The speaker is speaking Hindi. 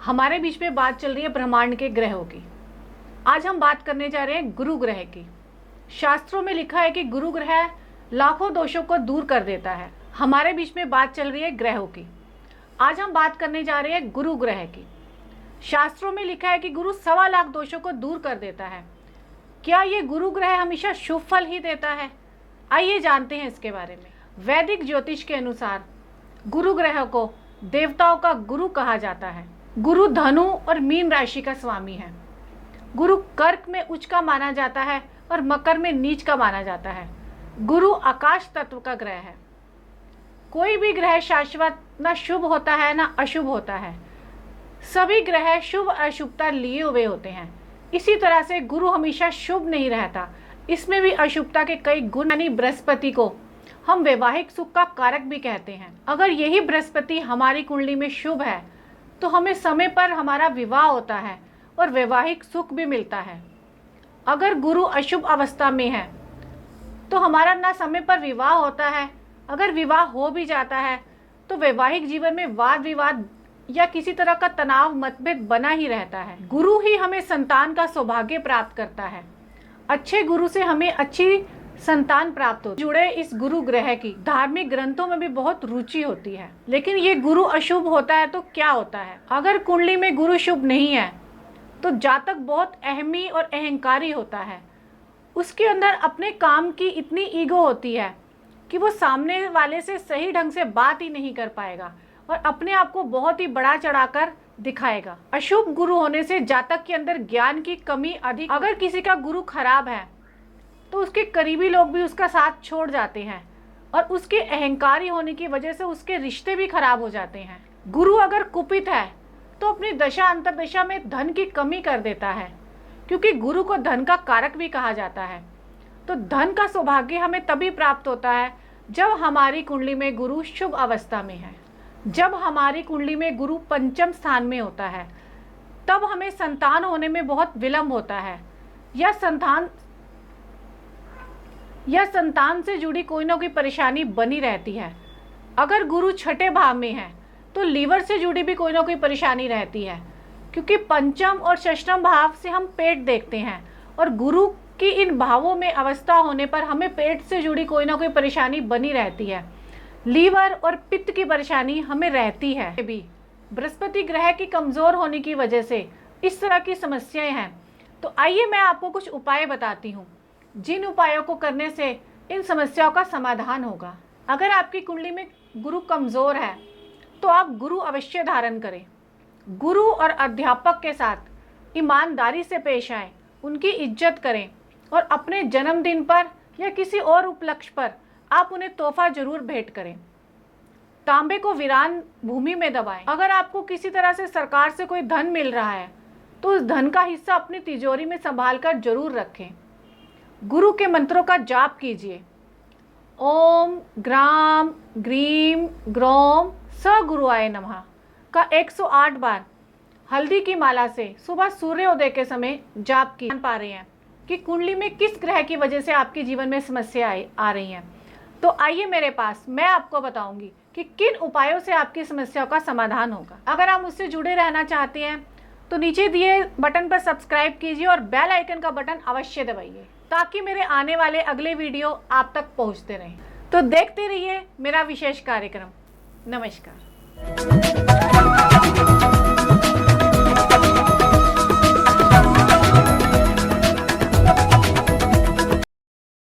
हमारे बीच में बात चल रही है ब्रह्मांड के ग्रहों की। आज हम बात करने जा रहे हैं गुरु ग्रह की। शास्त्रों में लिखा है कि गुरु ग्रह लाखों दोषों को दूर कर देता है। हमारे बीच में बात चल रही है ग्रहों की। आज हम बात करने जा रहे हैं गुरु ग्रह की। शास्त्रों में लिखा है कि गुरु 1.25 लाख दोषों को दूर कर देता है। क्या ये गुरु ग्रह हमेशा शुभ फल ही देता है? आइए जानते हैं इसके बारे में। वैदिक ज्योतिष के अनुसार गुरु ग्रह को देवताओं का गुरु कहा जाता है। गुरु धनु और मीन राशि का स्वामी है। गुरु कर्क में उच्च का माना जाता है और मकर में नीच का माना जाता है। गुरु आकाश तत्व का ग्रह है। कोई भी ग्रह शाश्वत ना शुभ होता है ना अशुभ होता है। सभी ग्रह शुभ अशुभता लिए हुए होते हैं। इसी तरह से गुरु हमेशा शुभ नहीं रहता। इसमें भी अशुभता के कई गुण, यानी बृहस्पति को हम वैवाहिक सुख का कारक भी कहते हैं। अगर यही बृहस्पति हमारी कुंडली में शुभ है तो हमें समय पर हमारा विवाह होता है और वैवाहिक सुख भी मिलता है। अगर गुरु अशुभ अवस्था में है तो हमारा ना समय पर विवाह होता है। अगर विवाह हो भी जाता है तो वैवाहिक जीवन में वाद विवाद या किसी तरह का तनाव मतभेद बना ही रहता है। गुरु ही हमें संतान का सौभाग्य प्राप्त करता है। अच्छे गुरु से हमें अच्छी संतान प्राप्त होती है। जुड़े इस गुरु ग्रह की धार्मिक ग्रंथों में भी बहुत रुचि होती है। लेकिन ये गुरु अशुभ होता है तो क्या होता है? अगर कुंडली में गुरु शुभ नहीं है तो जातक बहुत अहमी और अहंकारी होता है। उसके अंदर अपने काम की इतनी ईगो होती है कि वो सामने वाले से सही ढंग से बात ही नहीं कर पाएगा और अपने आप को बहुत ही बड़ा चढ़ाकर दिखाएगा। अशुभ गुरु होने से जातक के अंदर ज्ञान की कमी अधिक। अगर किसी का गुरु खराब है तो उसके करीबी लोग भी उसका साथ छोड़ जाते हैं और उसके अहंकारी होने की वजह से उसके रिश्ते भी खराब हो जाते हैं। गुरु अगर कुपित है तो अपनी दशा अंतर्दशा में धन की कमी कर देता है, क्योंकि गुरु को धन का कारक भी कहा जाता है। तो धन का सौभाग्य हमें तभी प्राप्त होता है जब हमारी कुंडली में गुरु शुभ अवस्था में है। जब हमारी कुंडली में गुरु पंचम स्थान में होता है तब हमें संतान होने में बहुत विलंब होता है या संतान से जुड़ी कोई ना कोई परेशानी बनी रहती है। अगर गुरु छठे भाव में है तो लीवर से जुड़ी भी कोई ना कोई परेशानी रहती है, क्योंकि पंचम और षष्ठम भाव से हम पेट देखते हैं और गुरु की इन भावों में अवस्था होने पर हमें पेट से जुड़ी कोई ना कोई परेशानी बनी रहती है। लीवर और पित्त की परेशानी हमें रहती है। भी बृहस्पति ग्रह की कमजोर होने की वजह से इस तरह की समस्याएं हैं। तो आइए मैं आपको कुछ उपाय बताती हूँ जिन उपायों को करने से इन समस्याओं का समाधान होगा। अगर आपकी कुंडली में गुरु कमजोर है तो आप गुरु अवश्य धारण करें। गुरु और अध्यापक के साथ ईमानदारी से पेश आएं, उनकी इज्जत करें और अपने जन्मदिन पर या किसी और उपलक्ष्य पर आप उन्हें तोहफा जरूर भेंट करें। तांबे को वीरान भूमि में दबाएं। अगर आपको किसी तरह से सरकार से कोई धन मिल रहा है तो उस धन का हिस्सा अपनी तिजोरी में संभाल कर जरूर रखें। गुरु के मंत्रों का जाप कीजिए। ओम ग्राम ग्रीम ग्रोम स गुरुआय नमः का 108 बार हल्दी की माला से सुबह सूर्योदय के समय जाप की पा रहे हैं कि कुंडली में किस ग्रह की वजह से आपके जीवन में समस्या आ रही हैं। तो आइए मेरे पास, मैं आपको बताऊंगी कि किन उपायों से आपकी समस्याओं का समाधान होगा। अगर आप मुझसे जुड़े रहना चाहते हैं तो नीचे दिए बटन पर सब्सक्राइब कीजिए और बेल आइकन का बटन अवश्य दबाइए ताकि मेरे आने वाले अगले वीडियो आप तक पहुंचते रहें। तो देखते रहिए मेरा विशेष कार्यक्रम। नमस्कार।